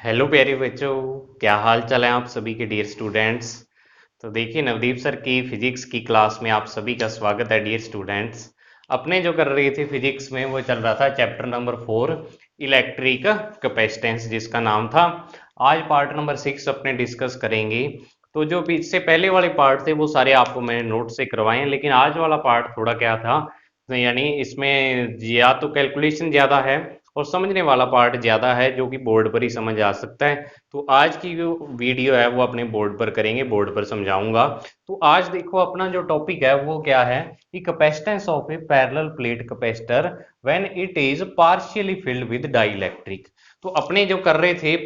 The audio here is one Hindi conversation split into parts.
हेलो प्यारे बच्चों। क्या हाल चाल है आप सभी के डियर स्टूडेंट्स। तो देखिए नवदीप सर की फिजिक्स की क्लास में आप सभी का स्वागत है डियर स्टूडेंट्स। अपने जो कर रहे थे फिजिक्स में वो चल रहा था चैप्टर नंबर 4 इलेक्ट्रिक कैपेसिटेंस जिसका नाम था। आज पार्ट नंबर 6 अपने डिस्कस करेंगे। तो जो इससे पहले वाले पार्ट थे वो सारे आपको मैंने नोट से करवाए हैं, लेकिन आज वाला पार्ट थोड़ा क्या था, तो यानी इसमें या तो कैलकुलेशन ज़्यादा है और समझने वाला पार्ट ज़्यादा है जो कि बोर्ड पर ही समझ आ सकता है। तो आज की जो वीडियो है वो अपने बोर्ड पर करेंगे, बोर्ड पर समझाऊंगा। तो आज देखो अपना जो टॉपिक है वो क्या है कि capacitance of A parallel plate capacitor when it is partially filled with dielectric. तो अपने जो कर रहे थे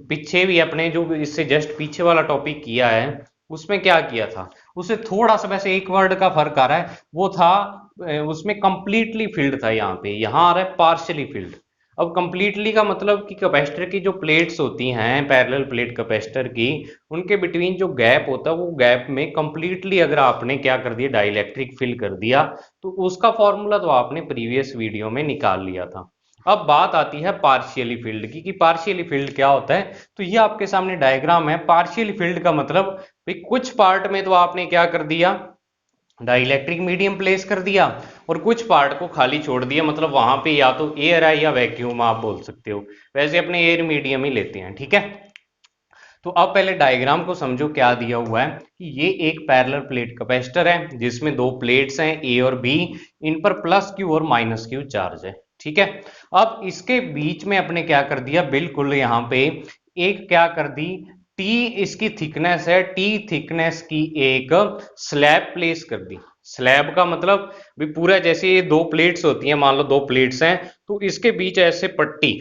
पीछे भी अपने जो इससे जस्ट पीछे वाला टॉपिक किया है उसमें क्या किया था, उससे थोड़ा सा वैसे एक वर्ड का फर्क आ रहा है। वो था उसमें कंप्लीटली फिल्ड था, यहाँ आ रहा है पार्शियली फिल्ड। अब कंप्लीटली का मतलब कि कैपेसिटर की जो प्लेट्स होती हैं पैरेलल प्लेट कैपेसिटर की, उनके बिटवीन जो गैप होता है वो गैप में कंप्लीटली अगर आपने क्या कर दिया डाइलेक्ट्रिक फिल कर दिया तो उसका फॉर्मूला तो आपने प्रीवियस वीडियो में निकाल लिया था। अब बात आती है पार्शियली फिल्ड की कि पार्शियली फिल्ड क्या होता है। तो ये आपके सामने डायग्राम है। पार्शियली फिल्ड का मतलब भाई कुछ पार्ट में तो आपने क्या कर दिया डाइलेक्ट्रिक मीडियम प्लेस कर दिया और कुछ पार्ट को खाली छोड़ दिया, मतलब वहां पे या तो एयर है या वैक्यूम आप बोल सकते हो। वैसे अपने एयर मीडियम ही लेते हैं, ठीक है। तो अब पहले डायग्राम को समझो क्या दिया हुआ है कि ये एक पैरेलल प्लेट कैपेसिटर है जिसमें दो प्लेट्स हैं ए और बी। इन पर प्लस क्यू और माइनस क्यू चार्ज है, ठीक है। अब इसके बीच में अपने क्या कर दिया, बिल्कुल यहाँ पे एक क्या कर दी, टी इसकी थिकनेस है, टी थिकनेस की एक स्लैब प्लेस कर दी। स्लैब का मतलब भी पूरा जैसे ये दो प्लेट्स होती हैं, मान लो दो प्लेट्स हैं तो इसके बीच ऐसे पट्टी,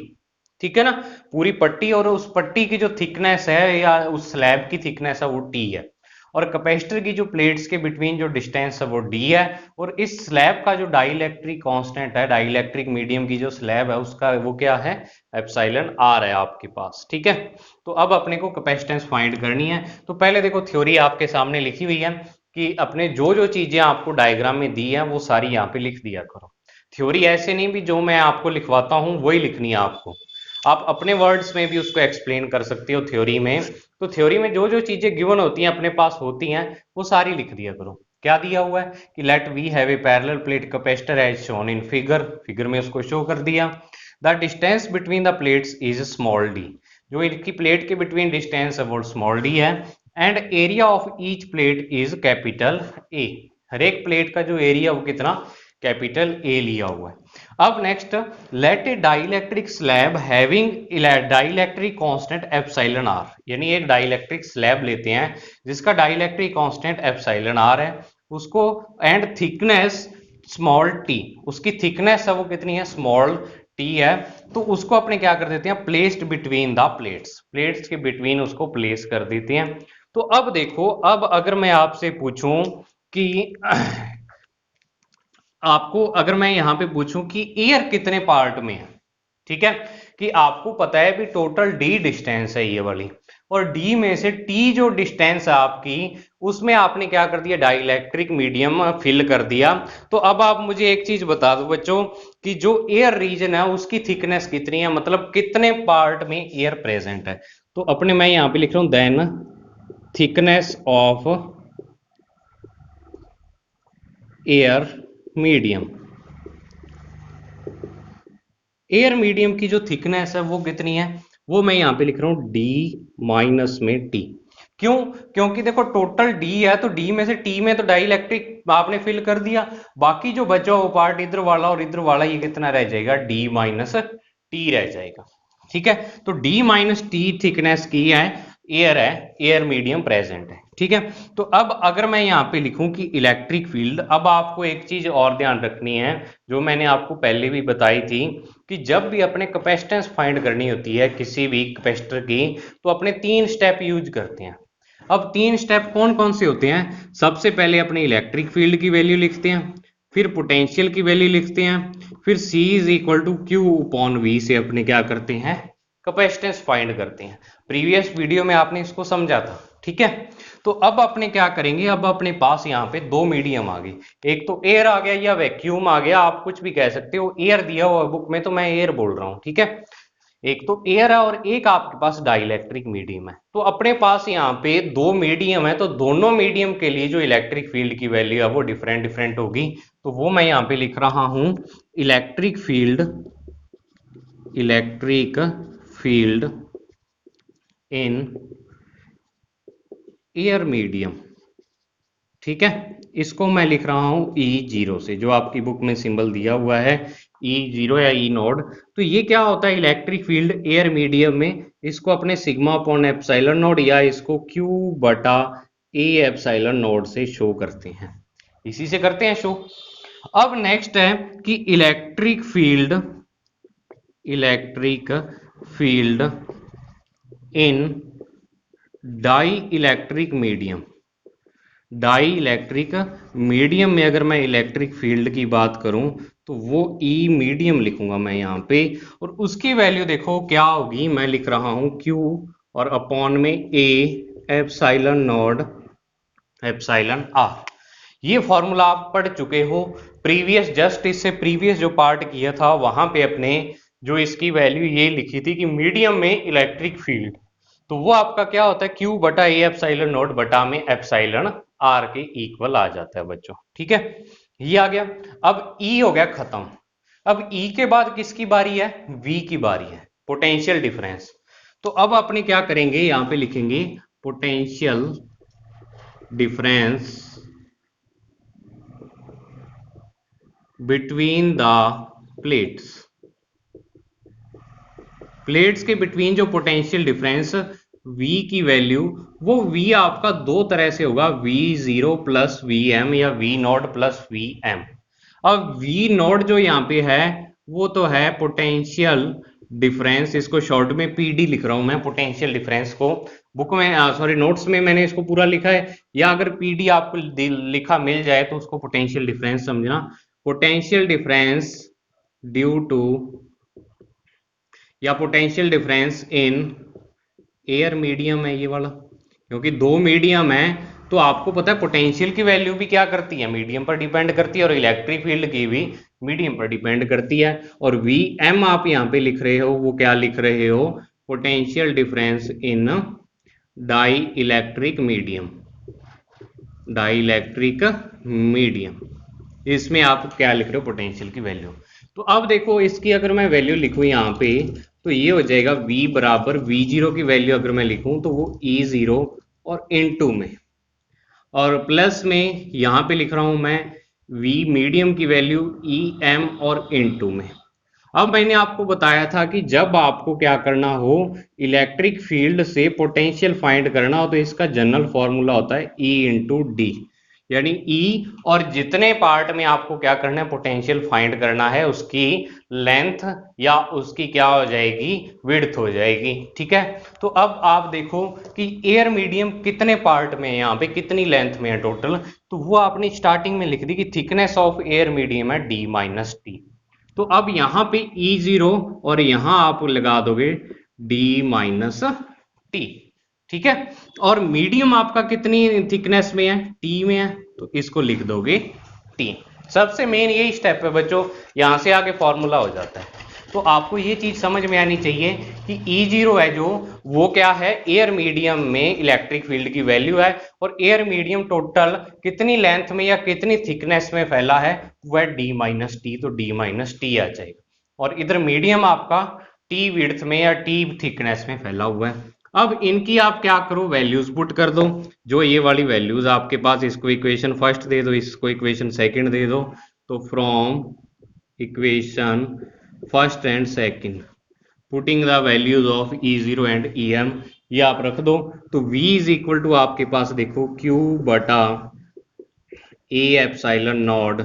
ठीक है ना, पूरी पट्टी, और उस पट्टी की जो थिकनेस है या उस स्लैब की थिकनेस है वो टी है। और कैपेसिटर की जो प्लेट्स के बिटवीन जो डिस्टेंस है वो डी है। और इस स्लैब का जो डाइलेक्ट्रिक कांस्टेंट है, डाइलेक्ट्रिक मीडियम की जो स्लैब है उसका वो क्या है, एप्सिलॉन आर है आपके पास, ठीक है। तो अब अपने को कैपेसिटेंस फाइंड करनी है। तो पहले देखो थ्योरी आपके सामने लिखी हुई है कि अपने जो जो चीजें आपको डायग्राम में दी है वो सारी यहाँ पे लिख दिया करो। थ्योरी ऐसे नहीं भी जो मैं आपको लिखवाता हूँ वही लिखनी है आपको, आप अपने वर्ड्स में भी उसको एक्सप्लेन कर सकते हो थ्योरी में। तो थ्योरी में जो जो चीजें गिवन होती हैं अपने पास होती हैं वो सारी लिख दिया करो। क्या दिया हुआ है कि let we have a parallel plate capacitor as shown in figure, figure में उसको शो कर दिया। The distance between the plates is small D, जो इनकी प्लेट के बिटवीन डिस्टेंस है वो स्मॉल डी है। And area of each plate is capital A, हर एक प्लेट का जो एरिया वो कितना, कैपिटल ए लिया हुआ है। अब next, let a dielectric slab having dielectric constant epsilon r, यानी एक डाइलेक्ट्रिक स्लैब लेते हैं जिसका डाइलेक्ट्रिक कांस्टेंट एप्सिलॉन आर है उसको, एंड थिकनेस स्मॉल टी, उसकी थिकनेस है वो कितनी है, स्मॉल टी है। तो उसको अपने क्या कर देते हैं, placed between the plates, plates के बिटवीन उसको प्लेस कर देते हैं। तो अब देखो, अब अगर मैं आपसे पूछूं कि आपको अगर मैं यहां पे पूछूं कि एयर कितने पार्ट में है, ठीक है, कि आपको पता है भी टोटल डी डिस्टेंस है ये वाली, और डी में से टी जो डिस्टेंस है आपकी उसमें आपने क्या कर दिया, डाइलेक्ट्रिक मीडियम फिल कर दिया। तो अब आप मुझे एक चीज बता दो बच्चों कि जो एयर रीजन है उसकी थिकनेस कितनी है, मतलब कितने पार्ट में एयर प्रेजेंट है। तो अपने मैं यहां पे लिख रहा हूं then thickness of air medium, air medium की जो थिकनेस है वो कितनी है, वो मैं यहां पे लिख रहा हूं डी माइनस में टी। क्यों, क्योंकि देखो टोटल डी है तो डी में से टी में तो डाइलेक्ट्रिक आपने फिल कर दिया, बाकी जो बचा हुआ पार्ट इधर वाला और इधर वाला ये कितना रह जाएगा, डी माइनस टी रह जाएगा, ठीक है। तो डी माइनस टी थिकनेस की है, एयर है, एयर मीडियम प्रेजेंट है, ठीक है। तो अब अगर मैं यहाँ पे लिखूं कि इलेक्ट्रिक फील्ड, अब आपको एक चीज और ध्यान रखनी है जो मैंने आपको पहले भी बताई थी कि जब भी अपने कैपेसिटेंस फाइंड करनी होती है किसी भी कैपेसिटर की तो अपने तीन स्टेप यूज करते हैं। अब तीन स्टेप कौन कौन से होते हैं, सबसे पहले अपने इलेक्ट्रिक फील्ड की वैल्यू लिखते हैं, फिर पोटेंशियल की वैल्यू लिखते हैं, फिर C is equal to q upon v से अपने क्या करते हैं, कैपेसिटेंस फाइंड करते हैं। प्रीवियस वीडियो में आपने इसको समझा था, ठीक है। तो अब अपने क्या करेंगे, अब अपने पास यहाँ पे दो मीडियम आ गए, एक तो एयर आ गया या वैक्यूम आ गया, आप कुछ भी कह सकते हो, एयर दिया हुआ बुक में तो मैं एयर बोल रहा हूँ, ठीक है। एक तो एयर है और एक आपके पास डाइलेक्ट्रिक मीडियम है। तो अपने पास यहाँ पे दो मीडियम है, तो दोनों मीडियम के लिए जो इलेक्ट्रिक फील्ड की वैल्यू है वो डिफरेंट डिफरेंट होगी। तो वो मैं यहाँ पे लिख रहा हूं electric field in air medium. ठीक है, इसको मैं लिख रहा हूं E0 से, जो आपकी बुक में सिंबल दिया हुआ है E0 या E नोड। तो ये क्या होता है इलेक्ट्रिक फील्ड एयर मीडियम में, इसको अपने सिग्मा अपॉन एप्सिलॉन नोड या इसको Q बटा A एप्सिलॉन नोड से शो करते हैं, इसी से करते हैं शो। अब नेक्स्ट है कि electric field in dielectric medium में अगर मैं इलेक्ट्रिक फील्ड की बात करूं तो वो E मीडियम लिखूंगा मैं यहाँ पे, और उसकी वैल्यू देखो क्या होगी, मैं लिख रहा हूं Q और अपॉन में A epsilon node epsilon R। ये फॉर्मूला आप पढ़ चुके हो प्रीवियस, जस्ट इससे प्रीवियस जो पार्ट किया था वहां पे अपने जो इसकी वैल्यू ये लिखी थी कि मीडियम में इलेक्ट्रिक फील्ड, तो वो आपका क्या होता है Q बटा A एप्सिलॉन नोट बटा में एप्सिलॉन R के इक्वल आ जाता है बच्चों। ठीक है, ये आ गया। अब E हो गया खत्म। अब E के बाद किसकी बारी है, V की बारी है, पोटेंशियल डिफरेंस। तो अब अपने क्या करेंगे, यहां पे लिखेंगे potential difference between the plates के बिटवीन जो पोटेंशियल डिफरेंस V की वैल्यू, वो V आपका दो तरह से होगा, V0 प्लस Vm या V नॉट प्लस Vm। अब V नॉट जो यहाँ पे है वो तो है पोटेंशियल डिफरेंस, इसको शॉर्ट में PD लिख रहा हूं मैं पोटेंशियल डिफरेंस को, बुक में सॉरी नोट्स में मैंने इसको पूरा लिखा है, या अगर PD आपको लिखा मिल जाए तो उसको पोटेंशियल डिफरेंस समझना। पोटेंशियल डिफरेंस ड्यू टू या potential difference in air medium है ये वाला, क्योंकि दो मीडियम है तो आपको पता है पोटेंशियल की वैल्यू भी क्या करती है, मीडियम पर डिपेंड करती है, और इलेक्ट्रिक फील्ड की भी मीडियम पर डिपेंड करती है। और Vm आप यहाँ पे लिख रहे हो, वो क्या लिख रहे हो, potential difference in dielectric medium, इसमें आप क्या लिख रहे हो, पोटेंशियल की वैल्यू। तो अब देखो इसकी अगर मैं वैल्यू लिखूं यहाँ पे तो ये हो जाएगा V बराबर V0 की वैल्यू अगर मैं लिखूं तो वो E0 और इनटू में, और प्लस में यहाँ पे लिख रहा हूं मैं V मीडियम की वैल्यू EM और इनटू में। अब मैंने आपको बताया था कि जब आपको क्या करना हो, इलेक्ट्रिक फील्ड से पोटेंशियल फाइंड करना हो तो इसका जनरल फॉर्मूला होता है E इंटू डी, यानी E और जितने पार्ट में आपको क्या करना है, पोटेंशियल फाइंड करना है, उसकी लेंथ या उसकी क्या हो जाएगी, विड्थ हो जाएगी। ठीक है, तो अब आप देखो कि एयर मीडियम कितने पार्ट में है, यहाँ पे कितनी लेंथ में है टोटल, तो वो आपने स्टार्टिंग में लिख दी कि थिकनेस ऑफ एयर मीडियम है D माइनस टी। तो अब यहां पे E0 और यहां आप लगा दोगे D माइनस टी। ठीक है, और मीडियम आपका कितनी थिकनेस में है, T में है, तो इसको लिख दोगे T। सबसे मेन यही स्टेप है बच्चों, यहां से आगे फॉर्मूला हो जाता है। तो आपको ये चीज समझ में आनी चाहिए कि E0 है जो, वो क्या है, एयर मीडियम में इलेक्ट्रिक फील्ड की वैल्यू है, और एयर मीडियम टोटल कितनी लेंथ में या कितनी थिकनेस में फैला है, वह D माइनस टी, तो D माइनस टी आ जाएगा। और इधर मीडियम आपका T विड्थ में या T थिकनेस में फैला हुआ है। अब इनकी आप क्या करो, वैल्यूज पुट कर दो, जो ये वाली वैल्यूज आपके पास, इसको इक्वेशन फर्स्ट दे दो, इसको इक्वेशन सेकंड दे दो। तो from equation first and second putting the values of E0 and EM ये आप रख दो। तो V इज इक्वल टू आपके पास देखो Q बटा A epsilon not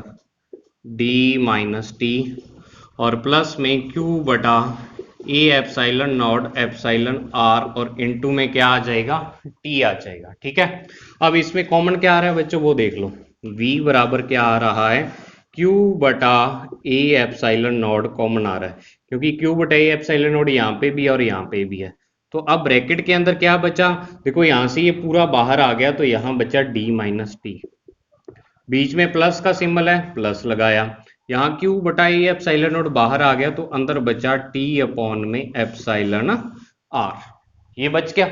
D minus T, और प्लस में Q बटा A epsilon naught epsilon R, और इनटू में क्या आ जाएगा, T आ जाएगा। ठीक है, अब इसमें कॉमन क्या आ रहा है बच्चों, वो देख लो। V बराबर क्या आ रहा है, Q बटा A एप्सिलॉन नॉट कॉमन आ रहा है, क्योंकि Q बटा A एप्सिलॉन नॉट यहाँ पे भी और यहाँ पे भी है। तो अब ब्रैकेट के अंदर क्या बचा, देखो यहां से ये पूरा बाहर आ गया, तो यहां बचा D माइनस टी, बीच में प्लस का सिंबल है, प्लस लगाया, यहाँ क्यू बटा ए एप्सिलॉन नॉट बाहर आ गया तो अंदर बचा टी अपॉन में एप्सिलॉन आर, ये बच गया।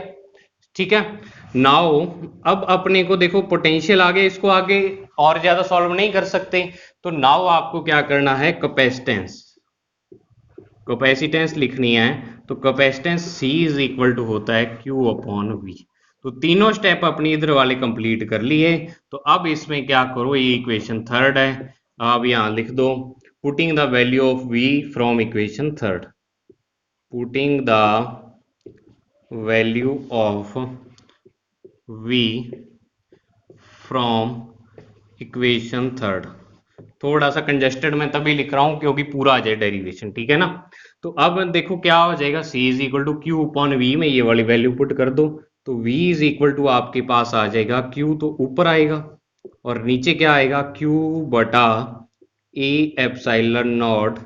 ठीक है, नाउ अब अपने को देखो पोटेंशियल आ गया, इसको आगे और ज्यादा सॉल्व नहीं कर सकते, तो नाउ आपको क्या करना है, कैपेसिटेंस, कैपेसिटेंस लिखनी है। तो capacitance C is equal to होता है Q अपॉन V। तो तीनों स्टेप अपनी इधर वाले कंप्लीट कर लिए। तो अब इसमें क्या करो, ये इक्वेशन थर्ड है, अब यहां लिख दो putting the value of V from equation third, putting the value of V from equation third. थोड़ा सा कंजेस्टेड मैं तभी लिख रहा हूं क्योंकि पूरा आ जाए डेरिवेशन, ठीक है ना। तो अब देखो क्या हो जाएगा, C is equal to q upon v में ये वाली वैल्यू पुट कर दो, तो V इज इक्वल टू आपके पास आ जाएगा Q तो ऊपर आएगा और नीचे क्या आएगा, Q बटा ए एप्सिलॉन नॉट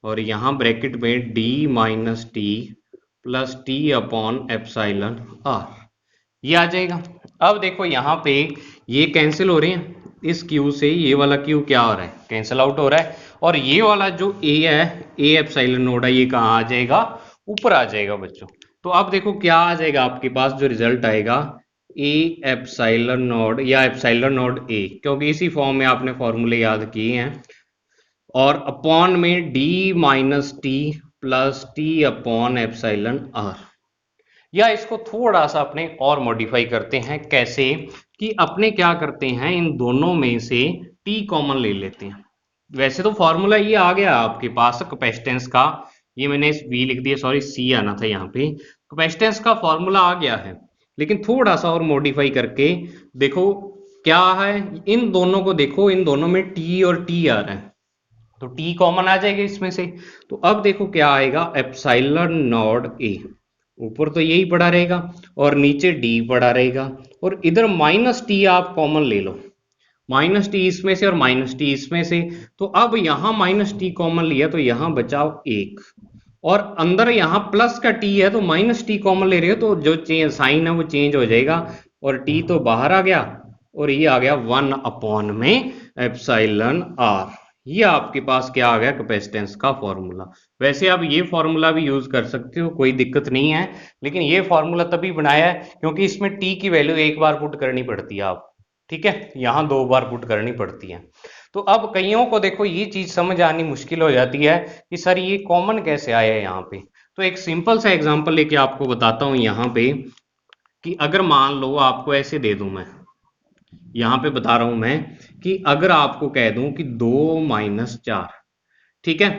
और यहाँ ब्रैकेट में D minus t plus t upon epsilon are, ये आ जाएगा। अब देखो यहाँ पे ये कैंसिल हो रहे हैं, इस Q से ये वाला Q क्या हो रहा है, कैंसिल आउट हो रहा है, और ये वाला जो A है, A एप्सिलॉन नोड है, ये कहाँ आ जाएगा, ऊपर आ जाएगा बच्चों। तो अब देखो क्या आ जाएगा आपके पास, जो रिजल्ट आएगा A एप्सिलॉन नोड या एप्सिलॉन नोड A, क्योंकि इसी फॉर्म में आपने फॉर्मूले याद किए हैं, और अपॉन में D minus t plus t upon epsilon r. या इसको थोड़ा सा अपने और मॉडिफाई करते हैं, कैसे कि अपने क्या करते हैं, इन दोनों में से T कॉमन ले लेते हैं। वैसे तो फॉर्मूला ये आ गया आपके पास कैपेसिटेंस का, ये मैंने V लिख दिया, सॉरी C आना था यहाँ पे, कैपेसिटेंस का फॉर्मूला आ गया है, लेकिन थोड़ा सा और मॉडिफाई करके देखो क्या है, इन दोनों को देखो, इन दोनों में T और T आ रहा है, तो T कॉमन आ जाएगा इसमें से। तो अब देखो क्या आएगा, एप्सिलॉन नॉट A, ऊपर तो यही पड़ा रहेगा और नीचे D पड़ा रहेगा, और इधर माइनस टी आप कॉमन ले लो, माइनस टी इसमें से और माइनस टी इसमें से। तो अब यहां माइनस टी कॉमन लिया तो यहां बचाओ एक, और अंदर यहां प्लस का टी है तो माइनस टी कॉमन ले रहे हो तो जो चेंज साइन है वो चेंज हो जाएगा, और टी तो बाहर आ गया और ये आ गया 1 अपॉन में एप्सिलॉन आर। ये आपके पास क्या आ गया, कैपेसिटेंस का फॉर्मूला। वैसे आप ये फॉर्मूला भी यूज कर सकते हो, कोई दिक्कत नहीं है, लेकिन ये फॉर्मूला तभी बनाया है क्योंकि इसमें टी की वैल्यू एक बार पुट करनी पड़ती है आप, ठीक है, यहां दो बार पुट करनी पड़ती है। तो अब कईयों को देखो ये चीज समझ आनी मुश्किल हो जाती है कि सर ये कॉमन कैसे आया है यहाँ पे। तो एक सिंपल सा एग्जांपल लेके आपको बताता हूं यहाँ पे, कि अगर मान लो आपको ऐसे दे दूं, मैं यहाँ पे बता रहा हूं मैं, कि अगर आपको कह दूं कि 2 - 4, ठीक है,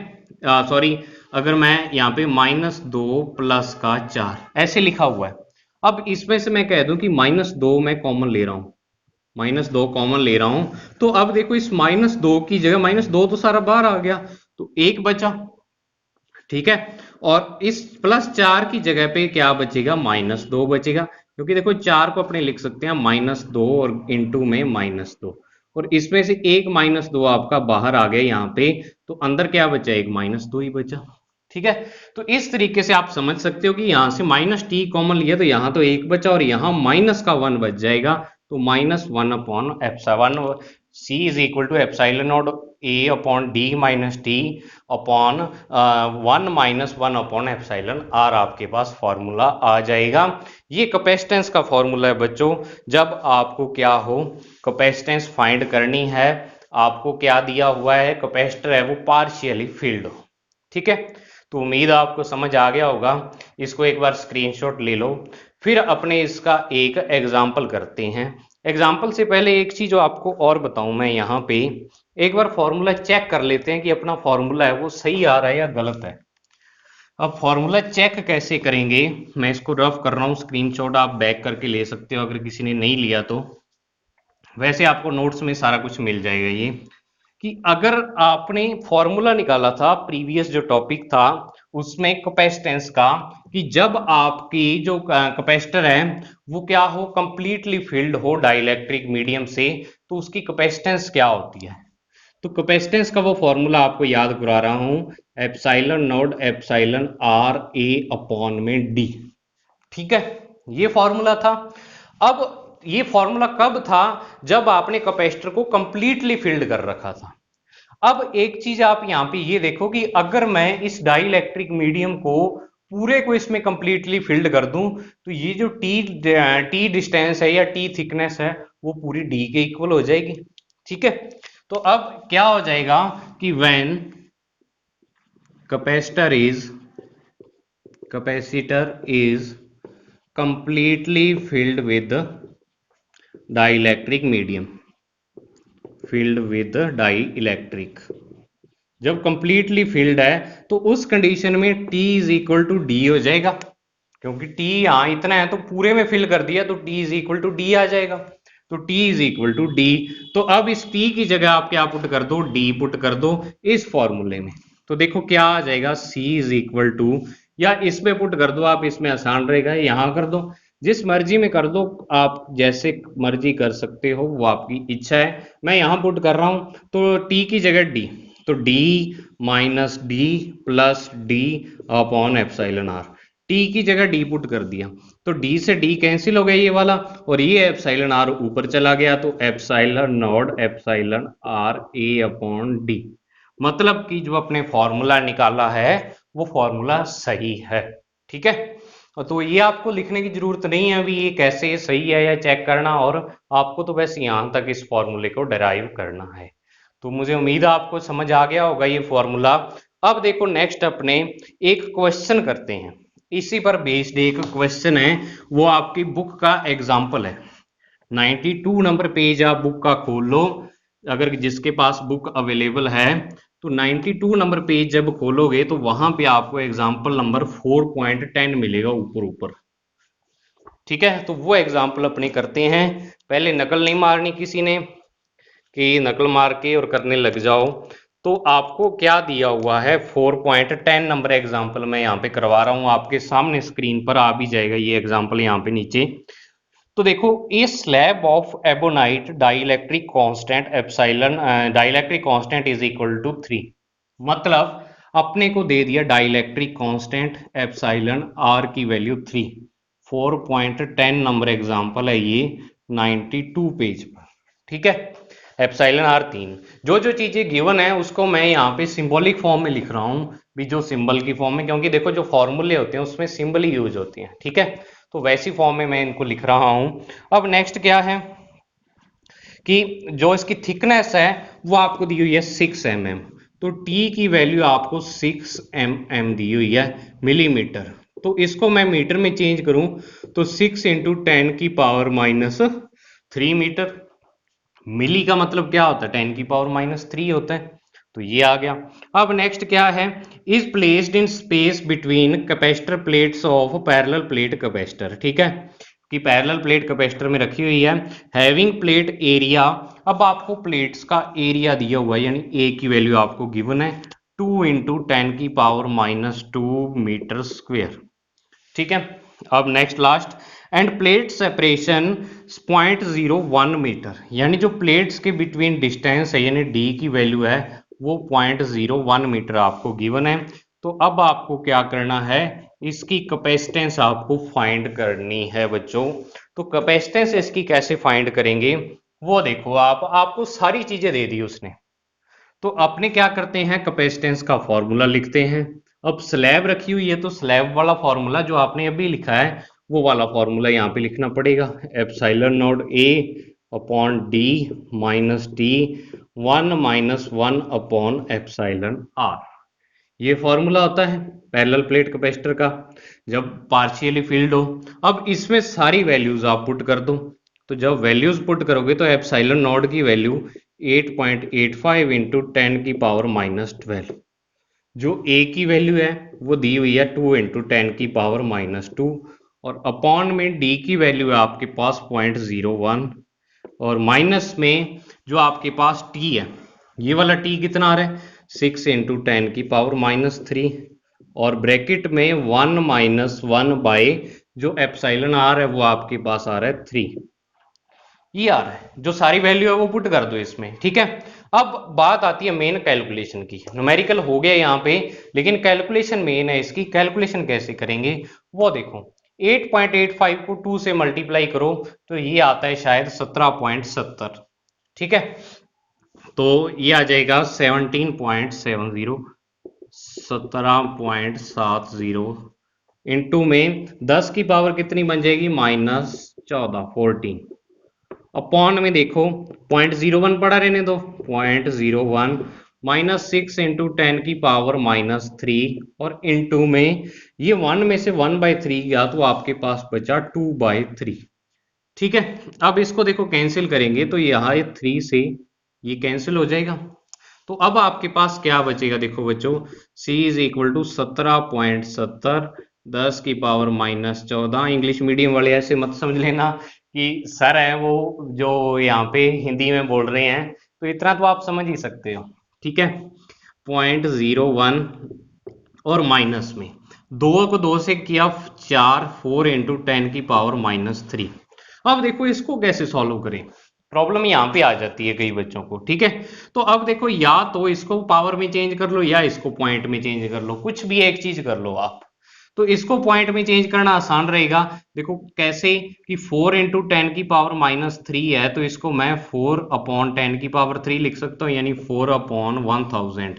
सॉरी, अगर मैं यहाँ पे -2 प्लस का 4 ऐसे लिखा हुआ है, अब इसमें से मैं कह दूं कि -2 मैं कॉमन ले रहा हूं, -2 कॉमन ले रहा हूं, तो अब देखो इस -2 की जगह, -2 तो सारा बाहर आ गया तो एक बचा, ठीक है, और इस +4 की जगह पे क्या बचेगा, -2 बचेगा, क्योंकि देखो 4 को अपने लिख सकते हैं -2 और इंटू में -2, और इसमें से एक -2 आपका बाहर आ गया यहाँ पे, तो अंदर क्या बचा, एक -2 ही बचा, ठीक है। तो इस तरीके से आप समझ सकते हो कि यहाँ से -t कॉमन लिया तो यहाँ तो एक बचा और यहाँ -1 बच जाएगा, तो -1 upon epsilon, C is equal to epsilon naught A upon D minus t upon 1 - 1 upon epsilon r आपके पास फॉर्मूला आ जाएगा। ये कैपेसिटेंस का फॉर्मूला है बच्चों, जब आपको क्या हो, कैपेसिटेंस फाइंड करनी है, आपको क्या दिया हुआ है, कैपेसिटर है वो पार्शियली फिल्ड हो, ठीक है। तो उम्मीद आपको समझ आ गया होगा, इसको एक बार स्क्रीनशॉट ले लो, फिर अपने इसका एक एग्जाम्पल करते हैं। एग्जाम्पल से पहले एक चीज जो आपको और बताऊं मैं, यहाँ पे एक बार फॉर्मूला चेक कर लेते हैं कि अपना फॉर्मूला है वो सही आ रहा है या गलत है। अब फॉर्मूला चेक कैसे करेंगे, मैं इसको रफ कर रहा हूँ, स्क्रीनशॉट आप बैक करके ले सकते हो अगर किसी ने नहीं लिया तो, वैसे आपको नोट्स में सारा कुछ मिल जाएगा। ये कि अगर आपने फॉर्मूला निकाला था प्रीवियस जो टॉपिक था उसमें कैपेसिटेंस का, कि जब आपकी जो कैपेसिटर है वो क्या हो, कंप्लीटली फिल्ड हो डाइलेक्ट्रिक मीडियम से, तो उसकी कैपेसिटेंस क्या होती है। तो कैपेसिटेंस का वो फॉर्मूला आपको याद करा रहा हूं, epsilon naught epsilon are A upon में डी, ठीक है, ये फॉर्मूला था। अब ये फॉर्मूला कब था, जब आपने कैपेसिटर को कंप्लीटली फिल्ड कर रखा था। अब एक चीज आप यहाँ पे ये देखो कि अगर मैं इस डाइइलेक्ट्रिक मीडियम को पूरे को इसमें कंप्लीटली फिल्ड कर दूं तो ये जो टी डिस्टेंस है या टी थिकनेस है वो पूरी डी के इक्वल हो जाएगी। ठीक है, तो अब क्या हो जाएगा कि when capacitor is completely filled with dielectric medium, filled with dielectric, जब कंप्लीटली फिल्ड है तो उस कंडीशन में T is equal to D हो जाएगा, क्योंकि T यहाँ इतना है तो पूरे में फिल कर दिया तो T is equal to D आ जाएगा। तो T is equal to D, तो अब इस T की जगह आप क्या पुट कर दो, D पुट कर दो इस फॉर्मूले में। तो देखो क्या आ जाएगा, C इज इक्वल टू, या इसमें पुट कर दो आप, इसमें आसान रहेगा, यहां कर दो, जिस मर्जी में कर दो आप, जैसे मर्जी कर सकते हो, वो आपकी इच्छा है। मैं यहां पुट कर रहा हूं तो T की जगह D, तो D minus D plus D upon epsilon r, T की जगह डी पुट कर दिया तो डी से डी कैंसिल हो गया ये वाला, और ये एप्सिलॉन आर ऊपर चला गया तो epsilon naught epsilon are A upon D, मतलब कि जो अपने फॉर्मूला निकाला है वो फॉर्मूला सही है। ठीक है, तो ये आपको लिखने की जरूरत नहीं है अभी ये कैसे सही है या चेक करना, और आपको तो बस यहां तक इस फॉर्मूले को डराइव करना है। तो मुझे उम्मीद है आपको समझ आ गया होगा ये फॉर्मूला। अब देखो नेक्स्ट अपने एक क्वेश्चन करते हैं, इसी पर बेस्ड एक क्वेश्चन है, वो आपकी बुक का एग्जाम्पल है। 92 नंबर पेज आप बुक का खोल लो, अगर जिसके पास बुक अवेलेबल है तो 92 नंबर पेज जब खोलोगे तो वहां पे आपको एग्जाम्पल नंबर 4.10 मिलेगा ऊपर ऊपर। ठीक है, तो वो एग्जाम्पल अपने करते हैं, पहले नकल नहीं मारनी किसी ने कि नकल मार के और करने लग जाओ। तो आपको क्या दिया हुआ है, 4.10 नंबर एग्जाम्पल मैं यहाँ पे करवा रहा हूँ आपके सामने, स्क्रीन पर आ भी जाएगा ये एग्जाम्पल यहाँ पे नीचे। तो देखो, a slab of ebonite dielectric constant epsilon, dielectric constant is equal to 3, मतलब अपने को दे दिया डाइइलेक्ट्रिक कांस्टेंट एप्सिलॉन आर की वैल्यू 3, 4.10 नंबर एग्जाम्पल है ये 92 पेज पर। ठीक है, एप्सिलॉन आर 3, जो जो चीजें गिवन है उसको मैं यहाँ पे सिंबॉलिक फॉर्म में लिख रहा हूँ भी, जो सिंबल की फॉर्म में, क्योंकि देखो जो फॉर्मूले होते हैं उसमें सिंबल ही यूज होती हैं। ठीक है, तो वैसी फॉर्म में मैं इनको लिख रहा हूं। अब नेक्स्ट क्या है कि जो इसकी थिकनेस है वो आपको दी हुई है 6 mm, तो T की वैल्यू आपको 6 mm दी हुई है मिलीमीटर, तो इसको मैं मीटर में चेंज करूं तो 6 इंटू 10 की पावर माइनस 3 मीटर, मिली का मतलब क्या होता है, 10 की पावर माइनस 3 होता है, तो ये आ गया। अब नेक्स्ट क्या है, is placed in space between capacitor plates of parallel plate capacitor. ठीक है, कि पैरेलल प्लेट कैपेसिटर में रखी हुई है, हैविंग प्लेट एरिया, अब आपको प्लेट्स का एरिया दिया हुआ है, यानी ए की वैल्यू आपको गिवन है 2 इंटू 10 की पावर माइनस 2 मीटर स्क्वेयर। ठीक है, अब next last, and plate separation 0.01 metre, यानी जो प्लेट्स के बिटवीन डिस्टेंस है यानी डी की वैल्यू है वो 0.01 मीटर आपको गिवन है। तो अब आपको क्या करना है, इसकी कैपेसिटेंस आपको फाइंड करनी है बच्चों। तो कैपेसिटेंस इसकी कैसे फाइंड करेंगे वो देखो, आपको सारी चीजें दे दी उसने, तो अपने क्या करते हैं, कैपेसिटेंस का फॉर्मूला लिखते हैं। अब स्लैब रखी हुई है तो स्लैब वाला फॉर्मूला जो आपने अभी लिखा है वो वाला फॉर्मूला यहाँ पे लिखना पड़ेगा, epsilon naught A upon D minus D 1 minus 1 upon epsilon are, ये फॉर्मूला होता है पैरेलल प्लेट कैपेसिटर का जब पार्शियली फील्ड हो। अब इसमें सारी वैल्यूज आप पुट कर दो, तो जब वैल्यूज पुट करोगे तो एप्सिलॉन नॉट की वैल्यू 8.85 इंटू 10 की पावर माइनस 12, जो ए की वैल्यू है वो दी हुई है 2 इंटू 10 की पावर माइनस 2, और अपॉन में डी की वैल्यू है आपके पास 0.01, और माइनस में जो आपके पास टी है ये वाला टी कितना आ रहा है 6 इंटू 10 की पावर माइनस 3, और ब्रैकेट में 1 माइनस 1 बाय जो एप्सिलॉन आर है वो आपके पास आ रहा है 3, ये आ रहा है, जो सारी वैल्यू है वो पुट कर दो इसमें। ठीक है, अब बात आती है मेन कैलकुलेशन की, न्यूमेरिकल हो गया यहाँ पे, लेकिन कैलकुलेशन मेन है इसकी, कैलकुलेशन कैसे करेंगे वो देखो, 8.85 को 2 से मल्टीप्लाई करो तो ये आता है शायद 17.70। ठीक है, तो ये आ जाएगा 17.70, 17.70 इंटू में 10 की पावर कितनी बन जाएगी, -14, 14 अपॉन में देखो 0.01 पड़ा रहने दो, 0.01 -6 इंटू 10 की पावर -3 और इंटू में ये 1 में से 1/3 गया तो आपके पास बचा 2/3। ठीक है, अब इसको देखो कैंसिल करेंगे तो यहाँ 3 से ये कैंसिल हो जाएगा। तो अब आपके पास क्या बचेगा, देखो बच्चों, c इज इक्वल टू 17.70, 10 की पावर -14। इंग्लिश मीडियम वाले ऐसे मत समझ लेना कि सर है वो जो यहाँ पे हिंदी में बोल रहे हैं, तो इतना तो आप समझ ही सकते हो। ठीक है, 0.01 और माइनस में 2 को 2 से किया 4, 4 इंटू 10 की पावर -3। अब देखो इसको कैसे सॉल्व करें, प्रॉब्लम यहाँ पे आ जाती है कई बच्चों को। ठीक है, तो अब देखो या तो इसको पावर में चेंज कर लो या इसको पॉइंट में चेंज कर लो, कुछ भी एक चीज कर लो आप। तो इसको पॉइंट में चेंज करना आसान रहेगा। देखो कैसे कि 4 इंटू 10 की पावर -3 है, तो इसको मैं 4/10 की पावर 3 लिख सकता हूँ, यानी 4/1000।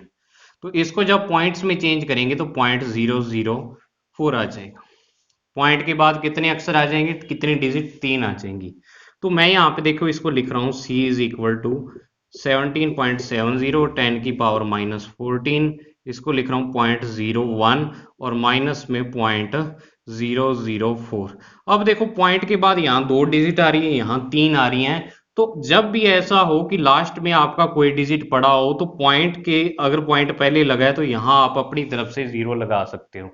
तो इसको जब पॉइंट्स में चेंज करेंगे तो 0.004 आ जाएगा। पॉइंट के बाद कितने अक्षर आ जाएंगे, कितनी डिजिट, 3 आ जाएंगी। तो मैं यहाँ पे देखो इसको लिख रहा हूँ c इज इक्वल टू 17.70, 10 की पावर -14, इसको लिख रहा हूँ 0.01 और माइनस में 0.004। अब देखो पॉइंट के बाद यहाँ 2 डिजिट आ रही है, यहाँ 3 आ रही हैं। तो जब भी ऐसा हो कि लास्ट में आपका कोई डिजिट पड़ा हो, तो पॉइंट के अगर पॉइंट पहले लगा है तो यहाँ आप अपनी तरफ से 0 लगा सकते हो।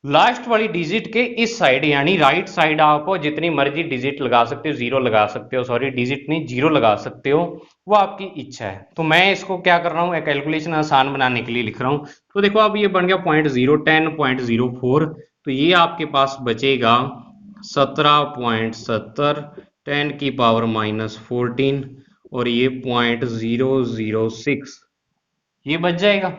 लास्ट वाली डिजिट के इस साइड यानी राइट साइड आप जितनी मर्जी डिजिट लगा सकते हो, 0 लगा सकते हो, सॉरी डिजिट नहीं 0 लगा सकते हो, वो आपकी इच्छा है। तो मैं इसको क्या कर रहा हूँ, कैलकुलेशन आसान बनाने के लिए लिख रहा हूँ। तो देखो अब ये बन गया 0.010.04, तो ये आपके पास बचेगा 17.70, 10 की पावर -14 और ये 0.006 ये बच जाएगा।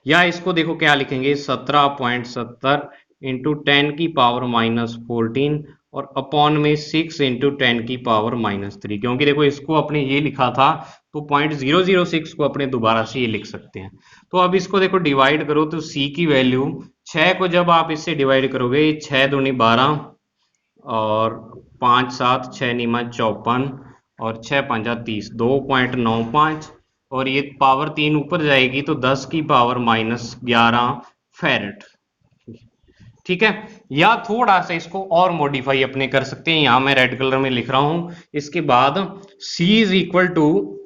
या इसको देखो क्या लिखेंगे, 17.70 इंटू 10 की पावर -14 और अपॉन में 6 इंटू 10 की पावर -3, क्योंकि देखो इसको अपने ये लिखा था तो 0.006 को अपने दोबारा से ये लिख सकते हैं। तो अब इसको देखो डिवाइड करो तो c की वैल्यू 6 को जब आप इससे डिवाइड करोगे, 6 दूनी 12 और 5 7 6 नीमा 54 और 6 5 30, 2.95 और ये पावर 3 ऊपर जाएगी तो 10 की पावर -11 फेरेड। ठीक है, या थोड़ा सा इसको और मॉडिफाई अपने कर सकते हैं, यहां मैं रेड कलर में लिख रहा हूं। इसके बाद c इज इक्वल टू,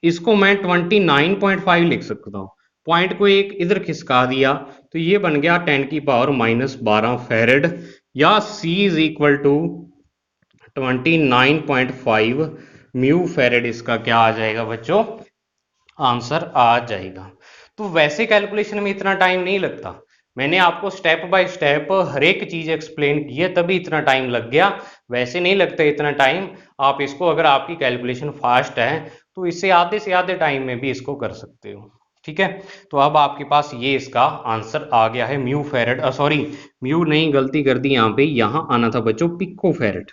इसको मैं 29.5 लिख सकता हूं, पॉइंट को एक इधर खिसका दिया तो ये बन गया 10 की पावर -12 फेरेड, या c is equal to 29.5 mu farad. इसका क्या आ जाएगा बच्चों, आंसर आ जाएगा। तो वैसे कैलकुलेशन में इतना टाइम नहीं लगता, मैंने आपको स्टेप बाय स्टेप हर एक चीज एक्सप्लेन की है तभी इतना टाइम लग गया, वैसे नहीं लगता इतना टाइम। आप इसको अगर आपकी कैलकुलेशन फास्ट है तो इससे आधे से आधे टाइम में भी इसको कर सकते हो। ठीक है, तो अब आपके पास ये इसका आंसर आ गया है म्यू फेरेड, सॉरी म्यू नहीं, गलती कर दी, यहाँ पे यहाँ आना था बच्चों पिको फेरेड।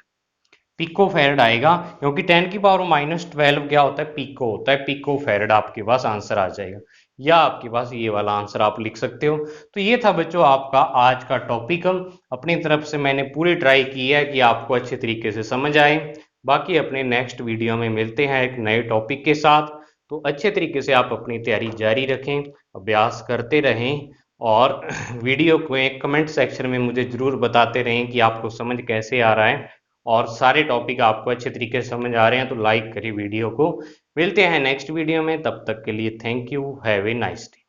पिको फेरेड आएगा क्योंकि 10 की पावर -12 क्या होता है, पिको होता है, पिको फेरेड आपके पास आंसर आ जाएगा, या आपके पास ये वाला आंसर आप लिख सकते हो। तो ये था बच्चों आपका आज का टॉपिक, अपनी तरफ से मैंने पूरी ट्राई की है कि आपको अच्छे तरीके से समझ आए। बाकी अपने नेक्स्ट वीडियो में मिलते हैं एक नए टॉपिक के साथ। तो अच्छे तरीके से आप अपनी तैयारी जारी रखें, अभ्यास करते रहें और वीडियो को एक कमेंट सेक्शन में मुझे जरूर बताते रहें कि आपको समझ कैसे आ रहा है और सारे टॉपिक आपको अच्छे तरीके से समझ आ रहे हैं। तो लाइक करिए वीडियो को। मिलते हैं नेक्स्ट वीडियो में, तब तक के लिए thank you, have a nice day.